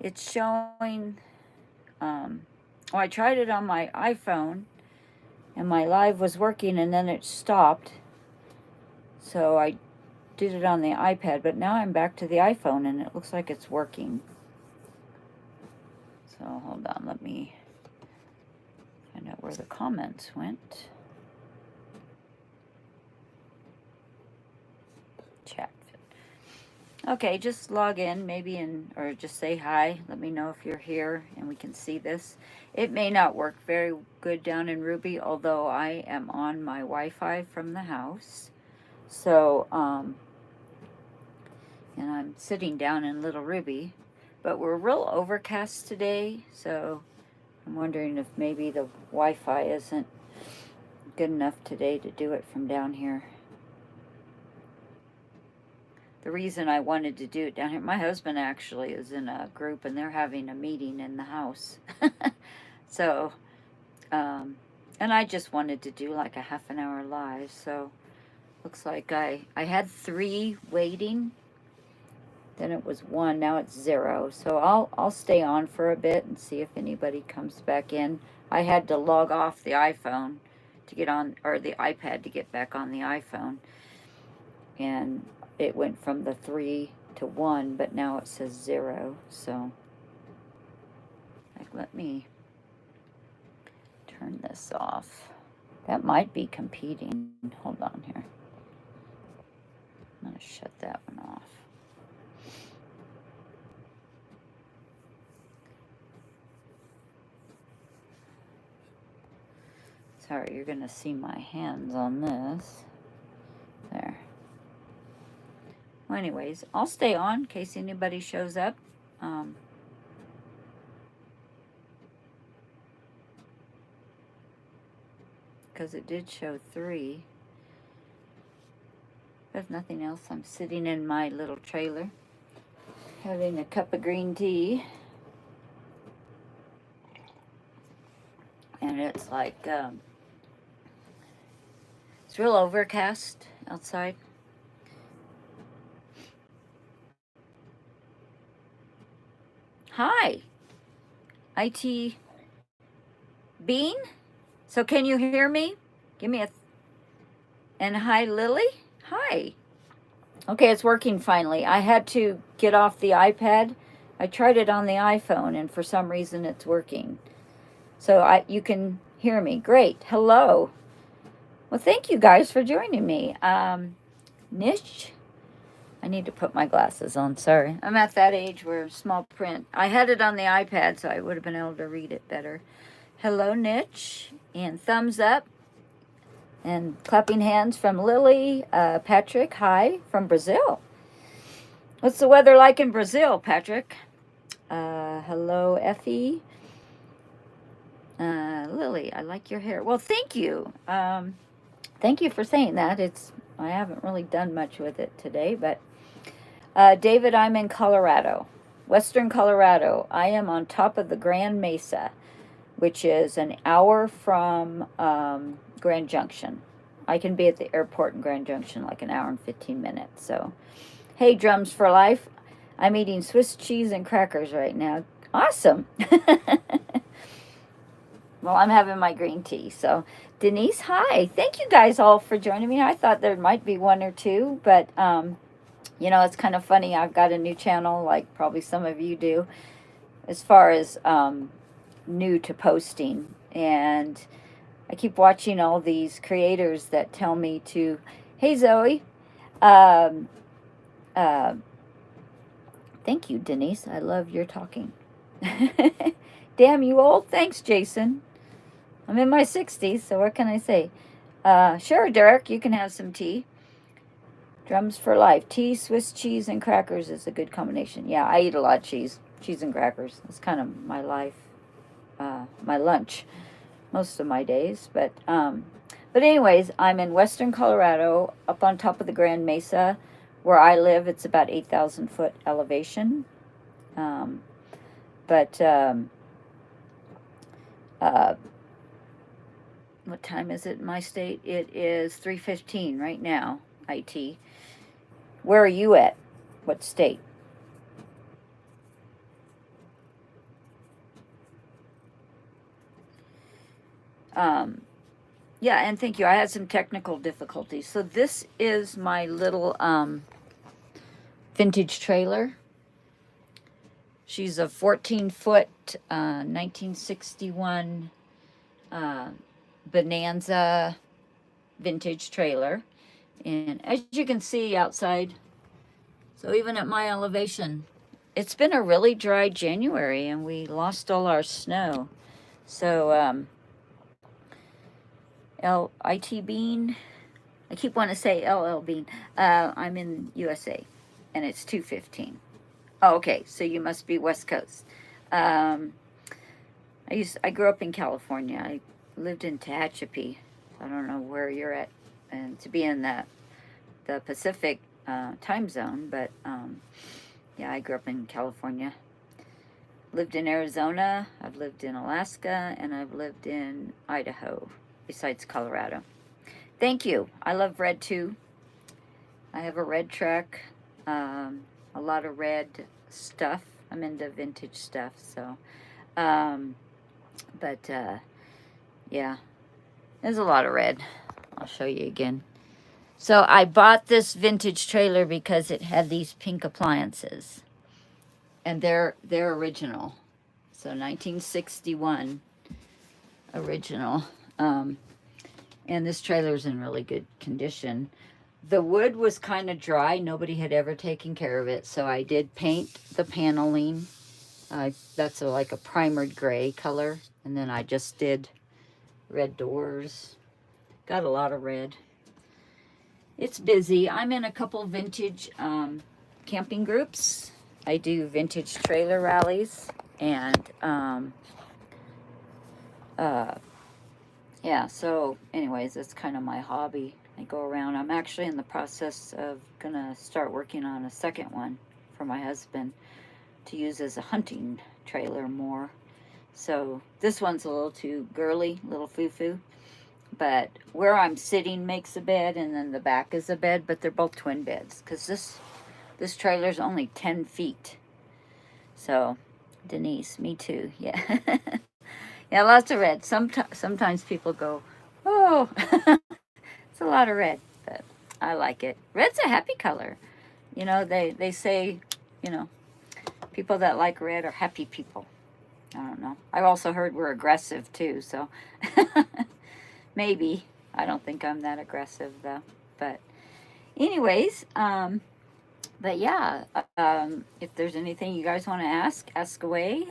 it's showing, well, I tried it on my iPhone, and my live was working, and then it stopped. So I did it on the iPad, but now I'm back to the iPhone, and it looks like it's working. So hold on, let me find out where the comments went. Chat. Okay, just log in maybe or just say hi. Let me know if you're here and we can see this. It may not work very good down in Ruby, although I am on my Wi-Fi from the house. So, and I'm sitting down in Little Ruby, but we're real overcast today, so I'm wondering if maybe the Wi-Fi isn't good enough today to do it from down here. The reason I wanted to do it down here, my husband actually is in a group and they're having a meeting in the house. So, and I just wanted to do like a half an hour live. So, looks like I had 3 waiting. Then it was 1, now it's 0. So I'll stay on for a bit and see if anybody comes back in. I had to log off the iPhone to get on, or the iPad to get back on the iPhone. And it went from the 3 to 1, but now it says 0. So, like, let me turn this off. That might be competing. Hold on here. I'm going to shut that one off. Sorry, you're going to see my hands on this. There. Well, anyways, I'll stay on in case anybody shows up. Because it did show 3. If nothing else, I'm sitting in my little trailer having a cup of green tea. And it's like, it's real overcast outside. Hi, IT Bean. So can you hear me? Give me and hi, Lily. Hi. Okay, it's working finally. I had to get off the iPad. I tried it on the iPhone, and for some reason it's working. So you can hear me. Great. Hello. Well, thank you guys for joining me. Nish. I need to put my glasses on. Sorry. I'm at that age where small print. I had it on the iPad, so I would have been able to read it better. Hello, Niche. And thumbs up. And clapping hands from Lily. Patrick, hi, from Brazil. What's the weather like in Brazil, Patrick? Hello, Effie. Lily, I like your hair. Well, thank you. Thank you for saying that. I haven't really done much with it today, but David, I'm in Colorado, Western Colorado. I am on top of the Grand Mesa, which is an hour from Grand Junction. I can be at the airport in Grand Junction like an hour and 15 minutes. So, hey, Drums for Life. I'm eating Swiss cheese and crackers right now. Awesome. Well, I'm having my green tea. So, Denise, hi. Thank you guys all for joining me. I thought there might be 1 or 2, but it's kind of funny. I've got a new channel, like probably some of you do, as far as new to posting. And I keep watching all these creators that tell me to, hey, Zoe. Thank you, Denise. I love your talking. Damn you old. Thanks, Jason. I'm in my 60s, so what can I say? Sure, Derek, you can have some tea. Drums for Life. Tea, Swiss cheese, and crackers is a good combination. Yeah, I eat a lot of cheese and crackers. It's kind of my life, my lunch, most of my days. But anyways, I'm in Western Colorado, up on top of the Grand Mesa. Where I live, it's about 8,000 foot elevation. What time is it in my state? It is 3:15 right now, IT. Where are you at? What state? Yeah, and thank you. I had some technical difficulties. So this is my little vintage trailer. She's a 14-foot 1961 Bonanza vintage trailer. And as you can see outside, so even at my elevation, it's been a really dry January and we lost all our snow. So LIT Bean, I keep wanting to say LL Bean. I'm in USA and it's 2:15. Oh, okay, so you must be West Coast. Um, I grew up in California. I lived in Tehachapi. I don't know where you're at, and to be in the Pacific time zone, but yeah, I grew up in California. Lived in Arizona. I've lived in Alaska, and I've lived in Idaho, besides Colorado. Thank you. I love red too. I have a red truck. A lot of red stuff. I'm into vintage stuff, so. But yeah, there's a lot of red. I'll show you again. So I bought this vintage trailer because it had these pink appliances, and they're original. So 1961 original, and this trailer's in really good condition. The wood was kind of dry. Nobody had ever taken care of it, so I did paint the paneling. That's like a primered gray color, and then I just did red doors. Got a lot of red. It's busy. I'm in a couple vintage camping groups. I do vintage trailer rallies, and yeah, so anyways, that's kind of my hobby. I go around. I'm actually in the process of gonna start working on a second one for my husband to use as a hunting trailer more. So this one's a little too girly, little foo-foo. But where I'm sitting makes a bed, and then the back is a bed, but they're both twin beds, because this trailer's only 10 feet. So, Denise, me too, yeah. Yeah, lots of red. Sometimes people go, oh, it's a lot of red, but I like it. Red's a happy color. You know, they say, you know, people that like red are happy people. I don't know. I've also heard we're aggressive too, so maybe. I don't think I'm that aggressive though. But anyways, but yeah, if there's anything you guys want to ask away.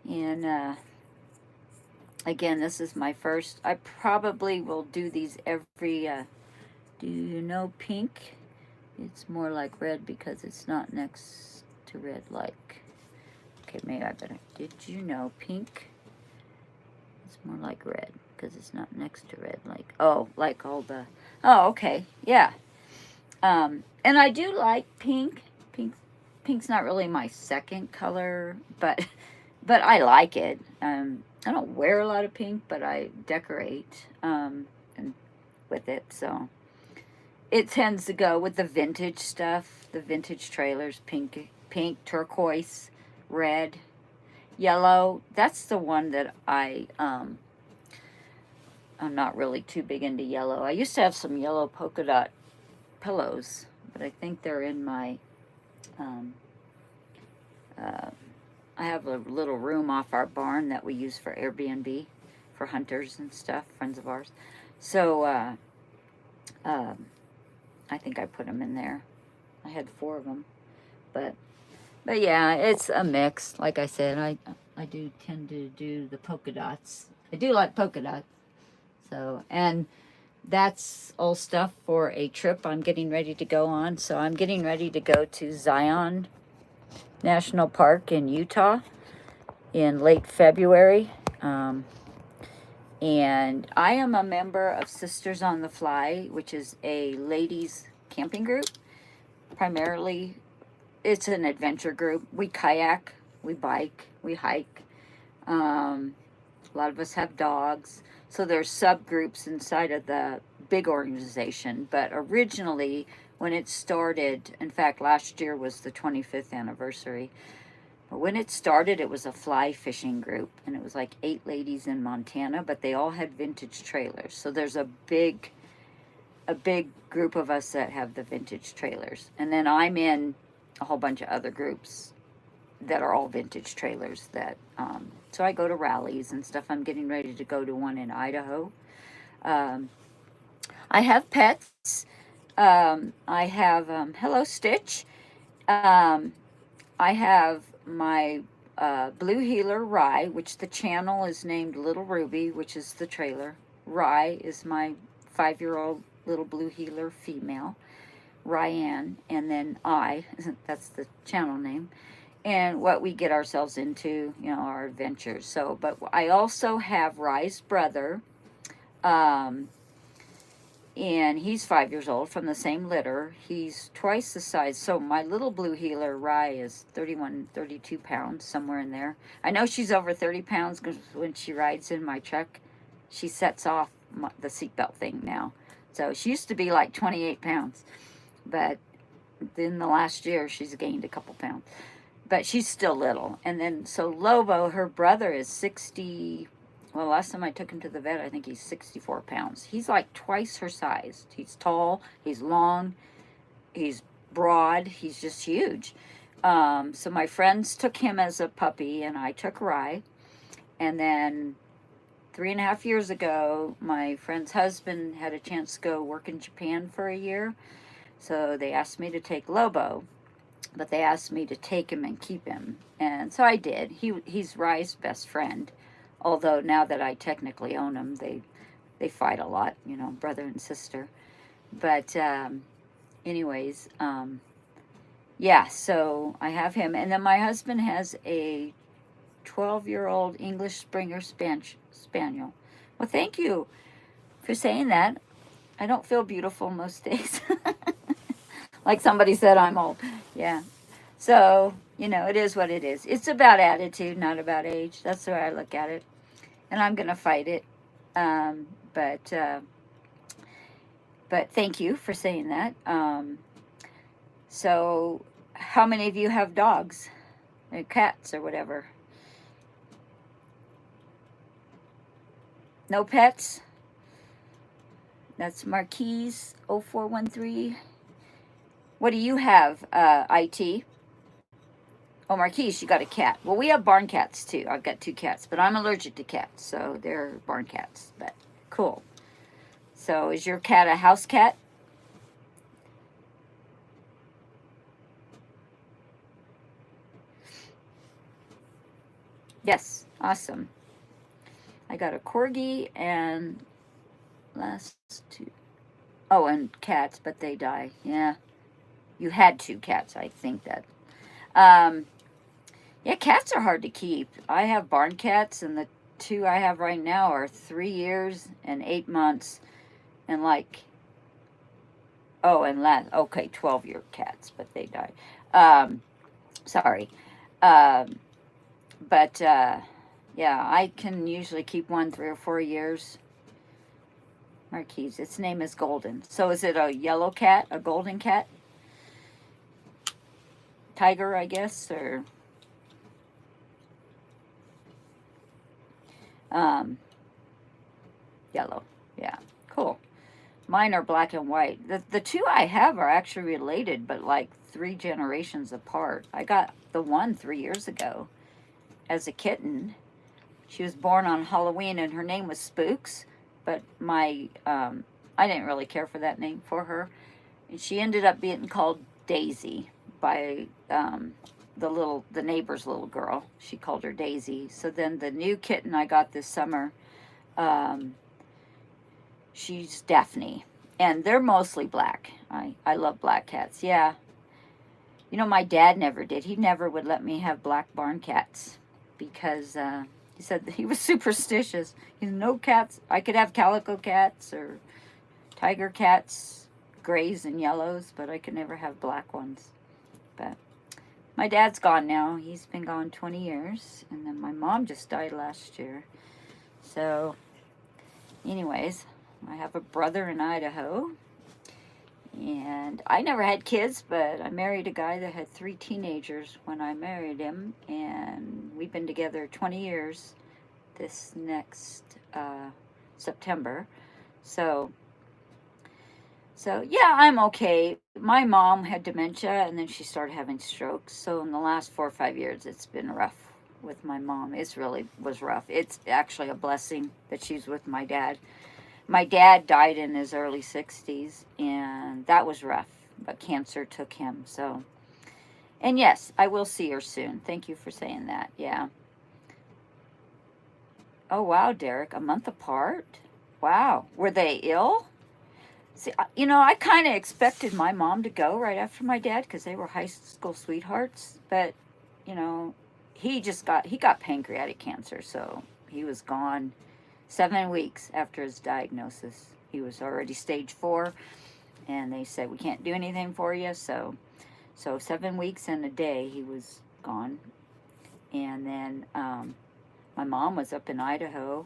And again, this is my first. I probably will do these every. Do you know pink? It's more like red because it's not next to red like. Okay, maybe I better. Did you know pink? It's more like red because it's not next to red like. Oh, like all the. Oh, okay, yeah. And I do like pink. Pink's not really my second color, but I like it. I don't wear a lot of pink, but I decorate and with it. So it tends to go with the vintage stuff, the vintage trailers, pink, turquoise, red, yellow. That's the one that I'm not really too big into yellow. I used to have some yellow polka dot pillows, but I think they're in my I have a little room off our barn that we use for Airbnb for hunters and stuff, friends of ours. So I think I put them in there. I had 4 of them, but yeah, it's a mix. Like I said, I do tend to do the polka dots. I do like polka dots. So, and that's all stuff for a trip I'm getting ready to go on. So I'm getting ready to go to Zion National Park in Utah in late February. And I am a member of Sisters on the Fly, which is a ladies camping group. Primarily, it's an adventure group. We kayak, we bike, we hike. A lot of us have dogs. So there's subgroups inside of the big organization. But originally, when it started, in fact, last year was the 25th anniversary. But when it started, it was a fly fishing group, and it was like 8 ladies in Montana, but they all had vintage trailers. So there's a big group of us that have the vintage trailers. And then I'm in a whole bunch of other groups that are all vintage trailers that so I go to rallies and stuff. I'm getting ready to go to one in Idaho. um, I have pets. I have hello Stitch. um, I have my blue heeler Rye, which the channel is named Little Ruby, which is the trailer. Rye is my 5-year-old little blue heeler female, Ryan, and then that's the channel name, and what we get ourselves into, our adventures. So, but I also have Rye's brother, um, and he's 5 years old, from the same litter. He's twice the size. So my little blue heeler Rye is 31, 32 pounds, somewhere in there. I know she's over 30 pounds because when she rides in my truck, she sets off the seatbelt thing now. So she used to be like 28 pounds, but in the last year she's gained a couple pounds. But she's still little. And then, so Lobo, her brother, is 60. Well, last time I took him to the vet, I think he's 64 pounds. He's like twice her size. He's tall, he's long, he's broad, he's just huge. So my friends took him as a puppy, and I took Rye. And then 3.5 years ago, my friend's husband had a chance to go work in Japan for a year. So they asked me to take Lobo, but they asked me to take him and keep him. And so I did. He's Rye's best friend. Although now that I technically own him, they fight a lot, brother and sister. But anyways, yeah, so I have him. And then my husband has a 12-year-old English Springer Spaniel. Well, thank you for saying that. I don't feel beautiful most days. Like somebody said, I'm old. Yeah. So, it is what it is. It's about attitude, not about age. That's the way I look at it. And I'm going to fight it. But thank you for saying that. So, how many of you have dogs or cats or whatever? No pets? That's Marquise 0413. What do you have, IT? Oh, Marquise, you got a cat. Well, we have barn cats too. I've got 2 cats, but I'm allergic to cats, so they're barn cats. But cool. So is your cat a house cat? Yes. Awesome. I got a corgi and last 2. Oh, and cats, but they die. Yeah. You had 2 cats, I think that. Yeah, cats are hard to keep. I have barn cats, and the 2 I have right now are 3 years and 8 months, and 12-year cats, but they died. Sorry. But yeah, I can usually keep one 3 or 4 years. Marquise, its name is Golden. So is it a yellow cat, a golden cat? Tiger, I guess, or yellow. Yeah, cool. Mine are black and white. The 2 I have are actually related, but like 3 generations apart. I got the one 3 years ago as a kitten. She was born on Halloween, and her name was Spooks, but I didn't really care for that name for her. And she ended up being called Daisy by the neighbor's little girl. She called her Daisy. So then the new kitten I got this summer, she's Daphne, and they're mostly black. I love black cats. Yeah. My dad never did. He never would let me have black barn cats because he said he was superstitious. He's no cats. I could have calico cats or tiger cats, grays and yellows, but I could never have black ones. But my dad's gone now. He's been gone 20 years, and then my mom just died last year. So anyways, I have a brother in Idaho, And I never had kids, but I married a guy that had 3 teenagers when I married him, and we've been together 20 years this next September. So, yeah, I'm okay. My mom had dementia, and then she started having strokes. So in the last 4 or 5 years, it's been rough with my mom. It's really was rough. It's actually a blessing that she's with my dad. My dad died in his early 60s, and that was rough, but cancer took him. So, and yes, I will see her soon. Thank you for saying that. Yeah. Oh, wow, Derek, a month apart? Wow. Were they ill? See, I kind of expected my mom to go right after my dad because they were high school sweethearts, but, you know, he got pancreatic cancer, so he was gone 7 weeks after his diagnosis. He was already stage 4, and they said, we can't do anything for you. So 7 weeks and a day he was gone. And then my mom was up in Idaho.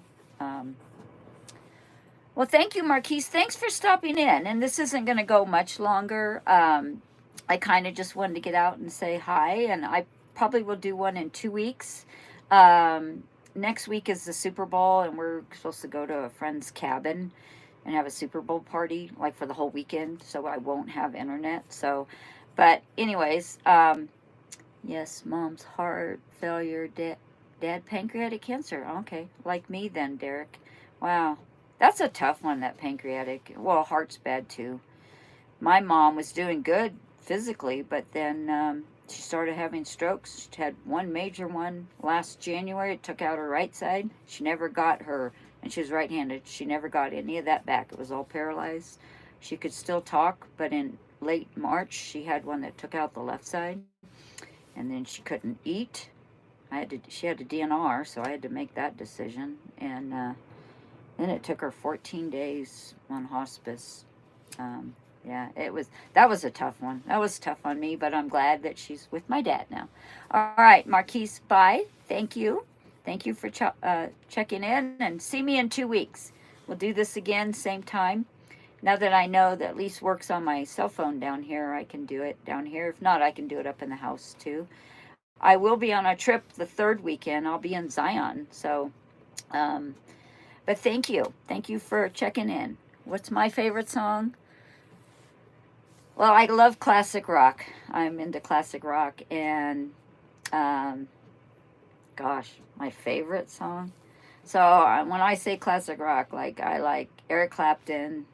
Well, thank you, Marquise. Thanks for stopping in. And this isn't going to go much longer. I kind of just wanted to get out and say hi, and I probably will do one in 2 weeks. Next week is the Super Bowl, and we're supposed to go to a friend's cabin and have a Super Bowl party, like for the whole weekend, so I won't have internet. So, but anyways, yes, mom's heart failure, dad pancreatic cancer. Okay, like me then, Derek. Wow, that's a tough one, that pancreatic. Well, heart's bad too. My mom was doing good physically, but then she started having strokes. She had one major one last January. It took out her right side. She never got her, and she was right-handed. She never got any of that back. It was all paralyzed. She could still talk, but in late March, she had one that took out the left side, and then she couldn't eat. She had a DNR, so I had to make that decision, and then it took her 14 days on hospice. Yeah, that was a tough one. That was tough on me, but I'm glad that she's with my dad now. All right, Marquise, bye. Thank you. Thank you for checking in, and see me in 2 weeks. We'll do this again, same time. Now that I know that Lise works on my cell phone down here, I can do it down here. If not, I can do it up in the house too. I will be on a trip the 3rd weekend. I'll be in Zion. So, but thank you. Thank you for checking in. What's my favorite song? Well, I love classic rock. I'm into classic rock, and gosh, my favorite song. So when I say classic rock, like I like Eric Clapton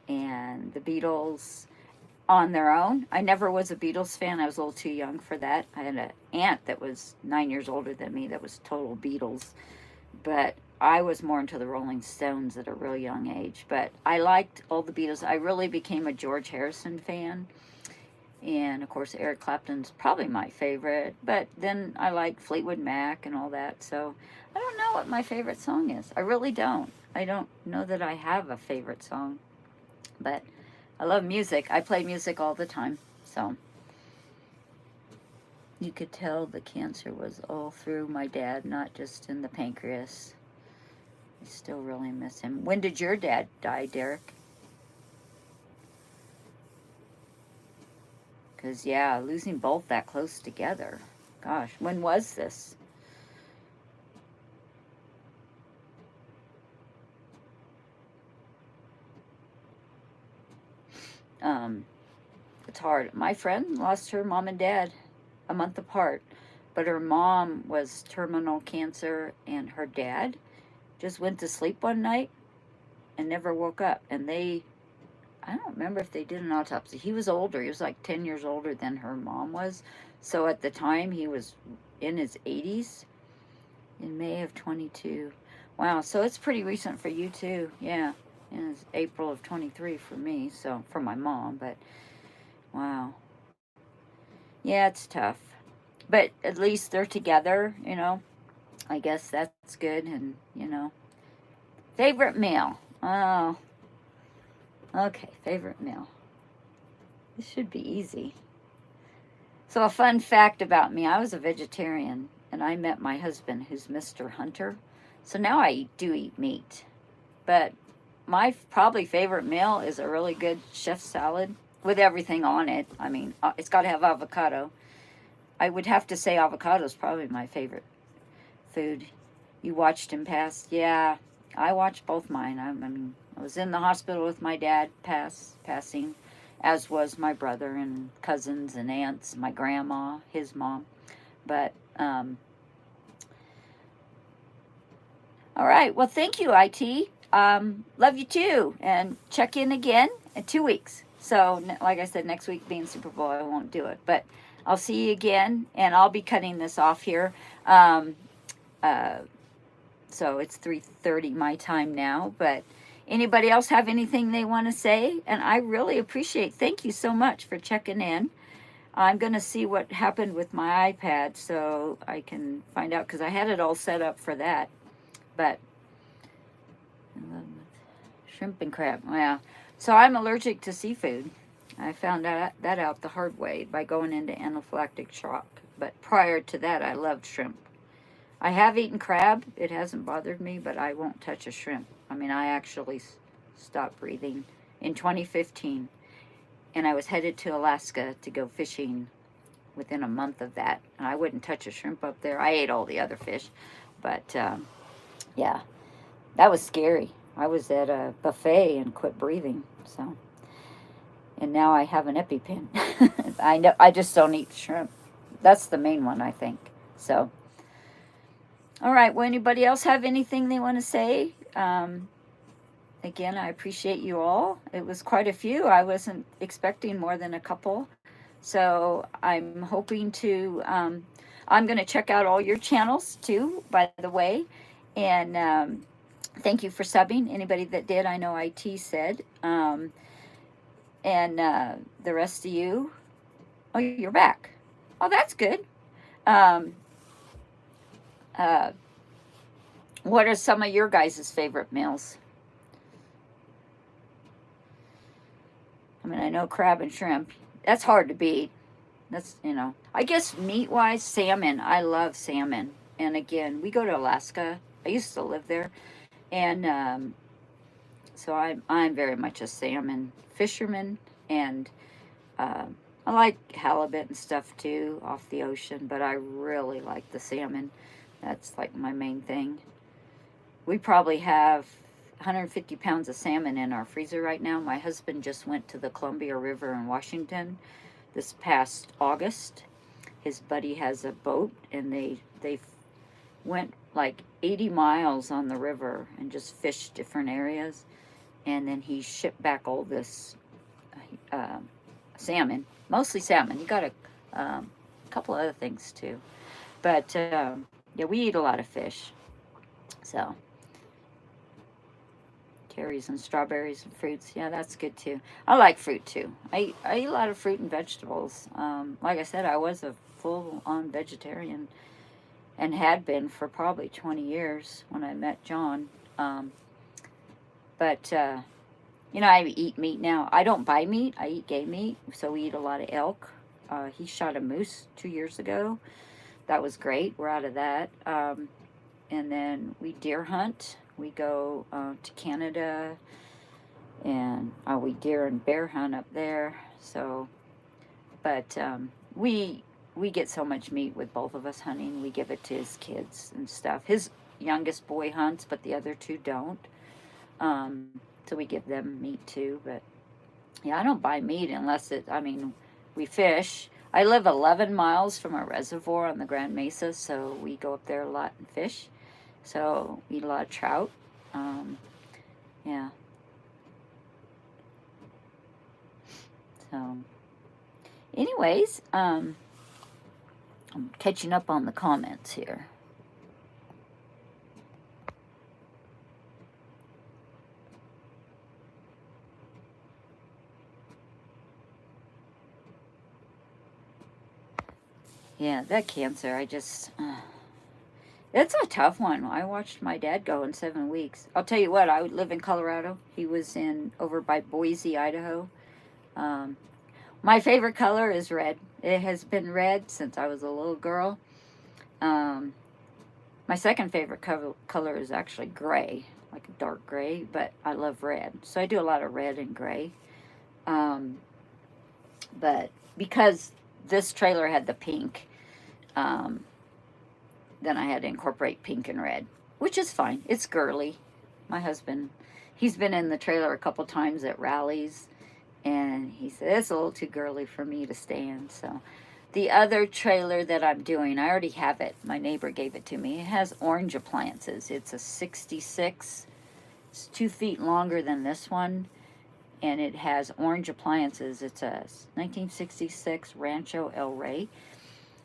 and the Beatles on their own. I never was a Beatles fan. I was a little too young for that. I had an aunt that was 9 years older than me that was total Beatles, but I was more into the Rolling Stones at a real young age. But I liked all the Beatles. I really became a George Harrison fan. And of course, Eric Clapton's probably my favorite. But then I like Fleetwood Mac and all that. So I don't know what my favorite song is. I really don't. I don't know that I have a favorite song. But I love music. I play music all the time. So you could tell the cancer was all through my dad, not just in the pancreas. I still really miss him. When did your dad die, Derek? Because, yeah, losing both that close together. Gosh, when was this? It's hard. My friend lost her mom and dad a month apart, but her mom was terminal cancer, and her dad just went to sleep one night and never woke up. And I don't remember if they did an autopsy. He was older. He was like 10 years older than her mom was. So at the time, he was in his 80s in May of 22. Wow, so it's pretty recent for you too. Yeah, and it's April of 23 for me, so for my mom, but wow. Yeah, it's tough. But at least they're together, I guess that's good, and. Favorite meal? Oh, okay, favorite meal. This should be easy. So, a fun fact about me, I was a vegetarian, and I met my husband, who's Mr. Hunter. So now I do eat meat. But my probably favorite meal is a really good chef salad with everything on it. I mean, it's got to have avocado. I would have to say avocado is probably my favorite food. You watched him pass? Yeah, I watched both mine. I mean, I was in the hospital with my dad passing, as was my brother and cousins and aunts, my grandma, his mom. But all right. Well, thank you, IT. Love you too, and check in again in 2 weeks. So, like I said, next week being Super Bowl, I won't do it, but I'll see you again, and I'll be cutting this off here. So it's 3:30 my time now, but anybody else have anything they want to say? And I really appreciate, thank you so much for checking in. I'm going to see what happened with my iPad so I can find out, because I had it all set up for that. But shrimp and crab, yeah. So I'm allergic to seafood. I found that out the hard way by going into anaphylactic shock. But prior to that, I loved shrimp. I have eaten crab. It hasn't bothered me, but I won't touch a shrimp. I mean, I actually stopped breathing in 2015, and I was headed to Alaska to go fishing within a month of that. And I wouldn't touch a shrimp up there. I ate all the other fish, but yeah, that was scary. I was at a buffet and quit breathing. So, and now I have an EpiPen. I know. I just don't eat shrimp. That's the main one, I think. So. All right. Well, anybody else have anything they want to say? Again, I appreciate you all. It was quite a few. I wasn't expecting more than a couple. So I'm hoping to, I'm going to check out all your channels too, by the way. And thank you for subbing. Anybody that did, I know IT said. And the rest of you, oh, you're back. Oh, that's good. What are some of your guys' favorite meals? I mean, I know crab and shrimp. That's hard to beat. That's, I guess meat-wise, salmon. I love salmon. And again, we go to Alaska. I used to live there. And so I'm very much a salmon fisherman. And I like halibut and stuff too off the ocean. But I really like the salmon. That's like my main thing. We probably have 150 pounds of salmon in our freezer right now. My husband just went to the Columbia River in Washington this past August. His buddy has a boat, and they went like 80 miles on the river and just fished different areas. And then he shipped back all this salmon, mostly salmon. He got a couple other things too. But yeah, we eat a lot of fish. So. Cherries and strawberries and fruits. Yeah, that's good too. I like fruit too. I eat a lot of fruit and vegetables. Like I said, I was a full-on vegetarian and had been for probably 20 years when I met John. But I eat meat now. I don't buy meat. I eat game meat. So we eat a lot of elk. He shot a moose 2 years ago. That was great. We're out of that. And then we deer hunt. We go to Canada, and we deer and bear hunt up there. So, but we get so much meat with both of us hunting. We give it to his kids and stuff. His youngest boy hunts, but the other two don't. So we give them meat too. But yeah, I don't buy meat unless we fish. I live 11 miles from a reservoir on the Grand Mesa, so we go up there a lot and fish. So, eat a lot of trout. Yeah. So, anyways, I'm catching up on the comments here. Yeah, that cancer, it's a tough one. I watched my dad go in 7 weeks. I'll tell you what, I would live in Colorado. He was over by Boise, Idaho. My favorite color is red. It has been red since I was a little girl. My second favorite color is actually gray, like a dark gray, but I love red. So I do a lot of red and gray. But because this trailer had the pink, um, then I had to incorporate pink and red, which is fine. It's girly. My husband, he's been in the trailer a couple times at rallies, and he said it's a little too girly for me to stand. So the other trailer that I'm doing, I already have it. My neighbor gave it to me. It has orange appliances. It's a 66. It's 2 feet longer than this one, and it has orange appliances. It's a 1966 Rancho El Rey.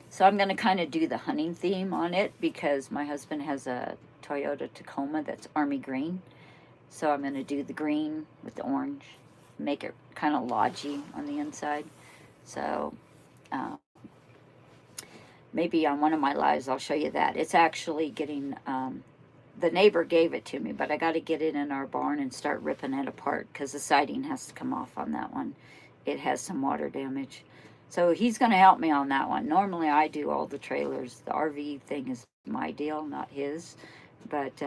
So I'm going to kind of do the hunting theme on it because my husband has a Toyota Tacoma that's army green. So I'm going to do the green with the orange, make it kind of lodgy on the inside. So maybe on one of my lives I'll show you that. It's actually getting, the neighbor gave it to me, but I got to get it in our barn and start ripping it apart because the siding has to come off on that one. It has some water damage. So he's going to help me on that one. Normally I do all the trailers. The RV thing is my deal, not his. But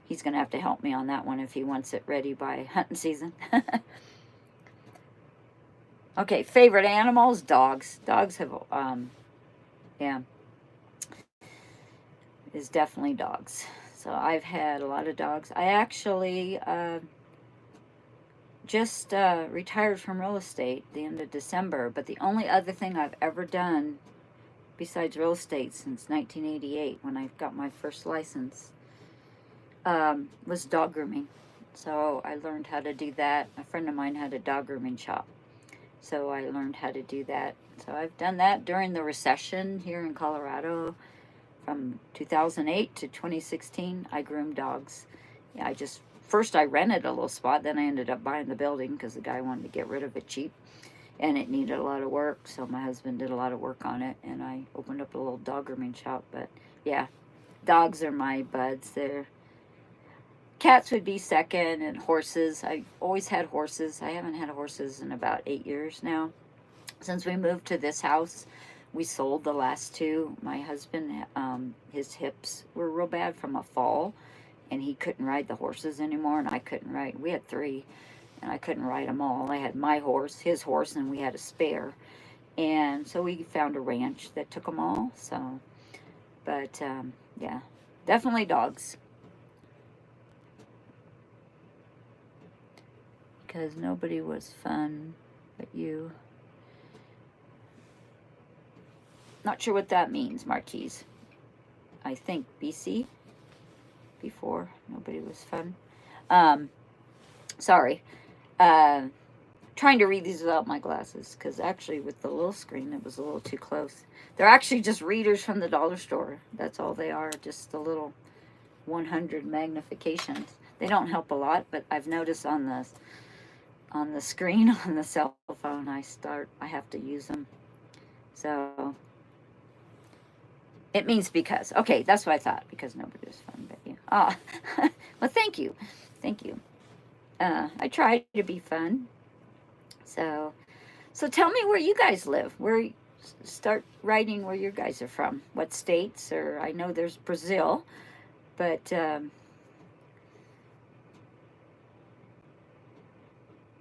he's going to have to help me on that one if he wants it ready by hunting season. Okay, favorite animals? Dogs. Dogs have, yeah, is definitely dogs. So I've had a lot of dogs. I actually just retired from real estate the end of December, but the only other thing I've ever done besides real estate since 1988 when I got my first license was dog grooming. So I learned how to do that. A friend of mine had a dog grooming shop, so I learned how to do that. So I've done that during the recession here in Colorado. From 2008 to 2016, I groomed dogs. Yeah, first I rented a little spot, then I ended up buying the building because the guy wanted to get rid of it cheap, and it needed a lot of work, so my husband did a lot of work on it, and I opened up a little dog grooming shop. But yeah, dogs are my buds. Cats would be second, and horses. I always had horses. I haven't had horses in about 8 years now. Since we moved to this house, we sold the last two. My husband, his hips were real bad from a fall, and he couldn't ride the horses anymore, and I couldn't ride. We had three, and I couldn't ride them all. I had my horse, his horse, and we had a spare. And so we found a ranch that took them all. So, but yeah, definitely dogs. Because nobody was fun but you. Not sure what that means, Marquise. I think BC, before nobody was fun. Sorry. Trying to read these without my glasses, because actually with the little screen it was a little too close. They're actually just readers from the dollar store. That's all they are, just a little 100 magnifications. They don't help a lot, but I've noticed on the screen on the cell phone I have to use them. So it means because. Okay, that's what I thought. Because nobody was fun but you. Ah, well, thank you. Thank you. I try to be fun. So tell me where you guys live. Start writing where you guys are from. What states? Or I know there's Brazil, but oh,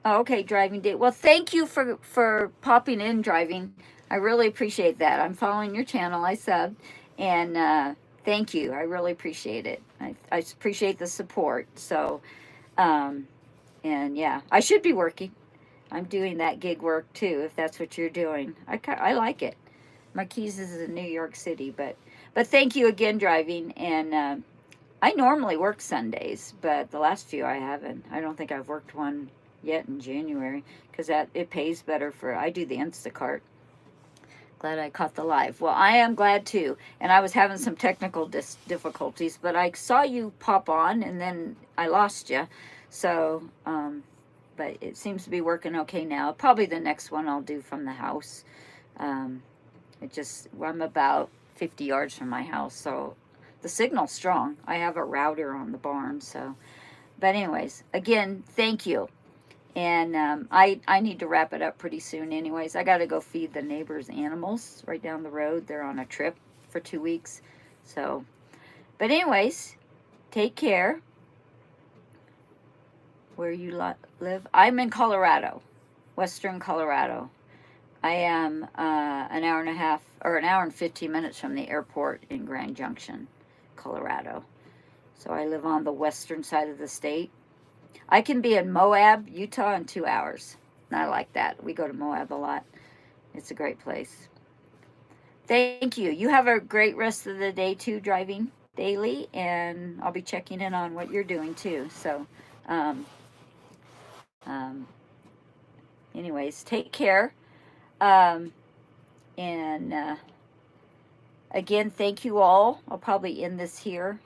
okay, driving date. Well, thank you for popping in, driving. I really appreciate that. I'm following your channel. I subbed, and thank you. I really appreciate it. I appreciate the support. So, and yeah, I should be working. I'm doing that gig work too, if that's what you're doing. I like it. Marquise is in New York City, but thank you again, driving. And I normally work Sundays, but the last few I haven't. I don't think I've worked one yet in January because it pays better I do the Instacart. Glad I caught the live. Well, I am glad too. And I was having some technical difficulties, but I saw you pop on and then I lost you. So, but it seems to be working okay now. Probably the next one I'll do from the house. I'm about 50 yards from my house, so the signal's strong. I have a router on the barn, so. But anyways, again, thank you. And I need to wrap it up pretty soon anyways. I got to go feed the neighbors' animals right down the road. They're on a trip for 2 weeks. So, but anyways, take care. Where you live? I'm in Colorado, Western Colorado. I am an hour and a half, or an hour and 15 minutes from the airport in Grand Junction, Colorado. So I live on the western side of the state. I can be in Moab, Utah in 2 hours. And I like that. We go to Moab a lot. It's a great place. Thank you. You have a great rest of the day too, driving daily, and I'll be checking in on what you're doing too. So, um, um, anyways, take care. And again, thank you all. I'll probably end this here,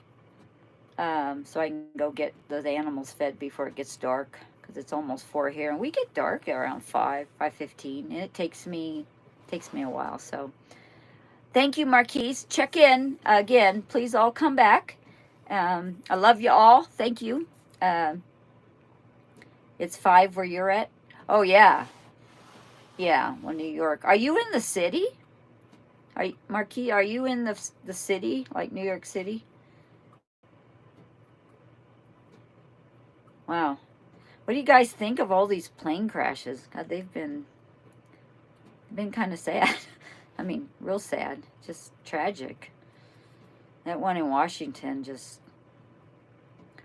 so I can go get those animals fed before it gets dark, because it's almost 4 here, and we get dark around 5:15, and it takes me a while. So thank you, Marquise. Check in again, please. All come back. I love you all. Thank you. It's 5 where you're at. Oh yeah. Yeah, well, New York. Are you in the city? Marquis, are you in the city, like New York City? Wow. What do you guys think of all these plane crashes? God, they've been kind of sad. I mean, real sad. Just tragic. That one in Washington, just...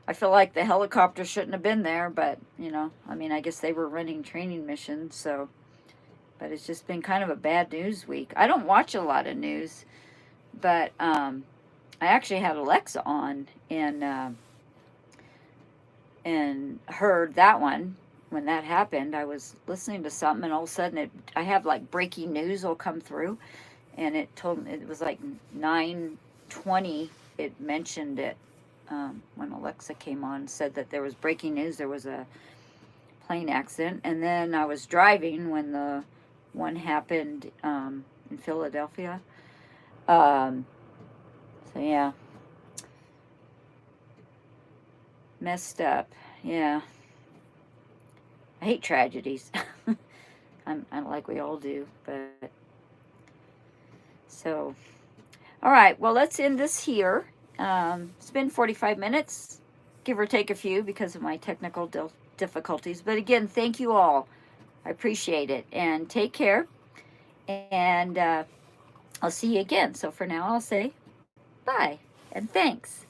I feel like the helicopter shouldn't have been there, but, you know, I mean, I guess they were running training missions, so... But it's just been kind of a bad news week. I don't watch a lot of news, but I actually had Alexa on and heard that one when that happened. I was listening to something, and all of a sudden I have like breaking news will come through, and it told me it was like 9:20. It mentioned it when Alexa came on, said that there was breaking news. There was a plane accident, and then I was driving when the one happened in Philadelphia. So yeah, messed up. Yeah, I hate tragedies. I like we all do, but so all right. Well, let's end this here. It's been 45 minutes, give or take a few, because of my technical difficulties. But again, thank you all. I appreciate it, and take care, and I'll see you again. So for now, I'll say bye, and thanks.